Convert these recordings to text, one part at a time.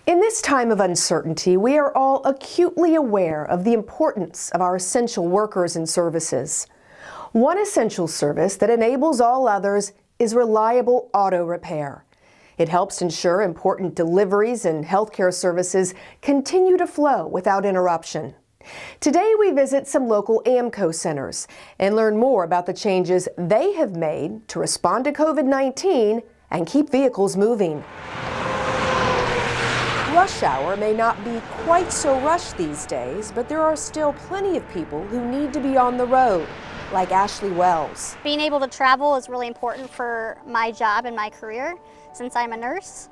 In this time of uncertainty, we are all acutely aware of the importance of our essential workers and services. One essential service that enables all others is reliable auto repair. It helps ensure important deliveries and healthcare services continue to flow without interruption. Today we visit some local AAMCO centers and learn more about the changes they have made to respond to COVID-19 and keep vehicles moving. Rush hour may not be quite so rushed these days, but there are still plenty of people who need to be on the road, like Ashley Wells. Being able to travel is really important for my job and my career since I'm a nurse.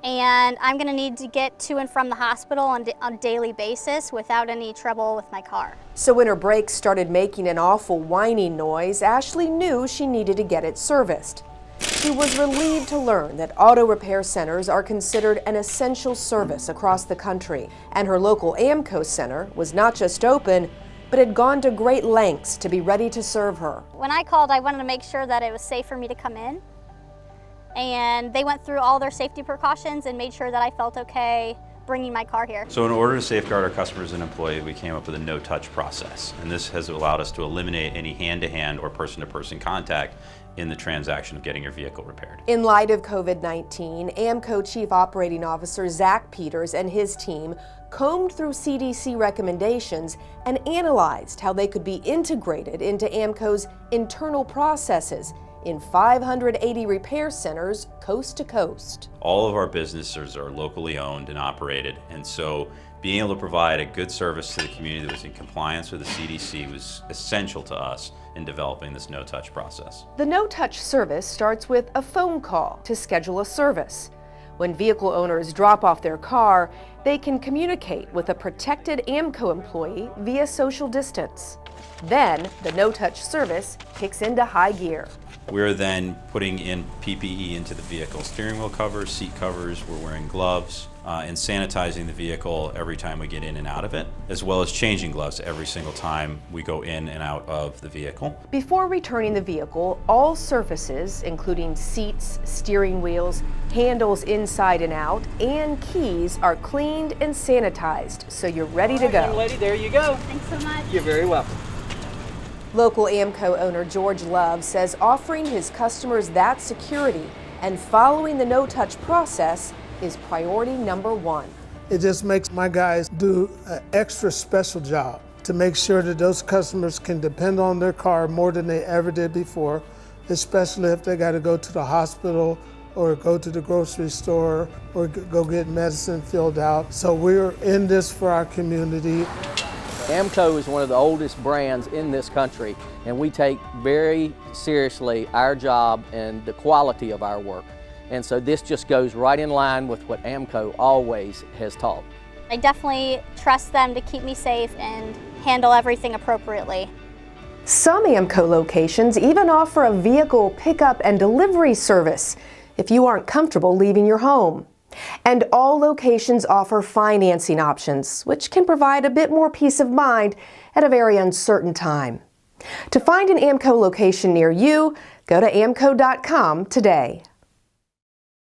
And I'm going to need to get to and from the hospital on a daily basis without any trouble with my car. So when her brakes started making an awful whining noise, Ashley knew she needed to get it serviced. She was relieved to learn that auto repair centers are considered an essential service across the country. And her local AAMCO center was not just open, but had gone to great lengths to be ready to serve her. When I called, I wanted to make sure that it was safe for me to come in. And they went through all their safety precautions and made sure that I felt okay bringing my car here. So in order to safeguard our customers and employees, we came up with a no-touch process. And this has allowed us to eliminate any hand-to-hand or person-to-person contact in the transaction of getting your vehicle repaired. In light of COVID-19, AAMCO Chief Operating Officer Zach Peters and his team combed through CDC recommendations and analyzed how they could be integrated into AAMCO's internal processes in 580 repair centers coast to coast. All of our businesses are locally owned and operated, and so being able to provide a good service to the community that was in compliance with the CDC was essential to us in developing this no-touch process. The no-touch service starts with a phone call to schedule a service. When vehicle owners drop off their car, they can communicate with a protected AAMCO employee via social distance. Then, the no-touch service kicks into high gear. We're then putting in PPE into the vehicle. Steering wheel covers, seat covers, we're wearing gloves, and sanitizing the vehicle every time we get in and out of it, as well as changing gloves every single time we go in and out of the vehicle. Before returning the vehicle, all surfaces, including seats, steering wheels, handles inside and out, and keys are cleaned and sanitized, so you're ready to go. Young lady, there you go. Thanks so much. You're very welcome. Local AAMCO owner George Love says offering his customers that security and following the no-touch process is priority number one. It just makes my guys do an extra special job to make sure that those customers can depend on their car more than they ever did before, especially if they got to go to the hospital or go to the grocery store or go get medicine filled out. So we're in this for our community. AAMCO is one of the oldest brands in this country, and we take very seriously our job and the quality of our work. And so this just goes right in line with what AAMCO always has taught. I definitely trust them to keep me safe and handle everything appropriately. Some AAMCO locations even offer a vehicle pickup and delivery service if you aren't comfortable leaving your home. And all locations offer financing options, which can provide a bit more peace of mind at a very uncertain time. To find an AAMCO location near you, go to aamco.com today.